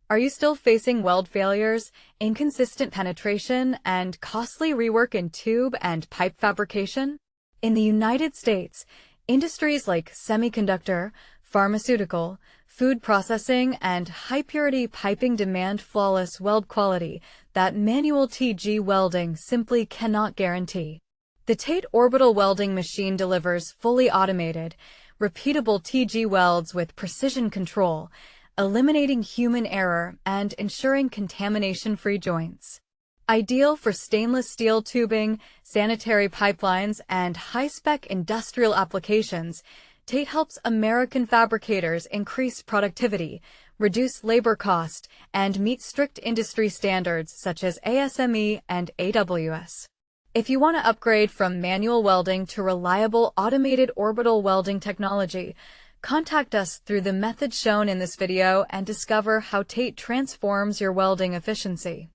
Are you still facing weld failures, inconsistent penetration, and costly rework in tube and pipe fabrication? In the United States, industries like semiconductor, pharmaceutical, food processing, and high-purity piping demand flawless weld quality that manual TIG welding simply cannot guarantee. The TATE Orbital Welding machine delivers fully automated, repeatable TIG welds with precision control, eliminating human error and ensuring contamination-free joints. Ideal for stainless steel tubing, sanitary pipelines, and high-spec industrial applications, TATE helps American fabricators increase productivity, reduce labor cost, and meet strict industry standards such as ASME and AWS. If you want to upgrade from manual welding to reliable automated orbital welding technology, contact us through the methods shown in this video and discover how TATE transforms your welding efficiency.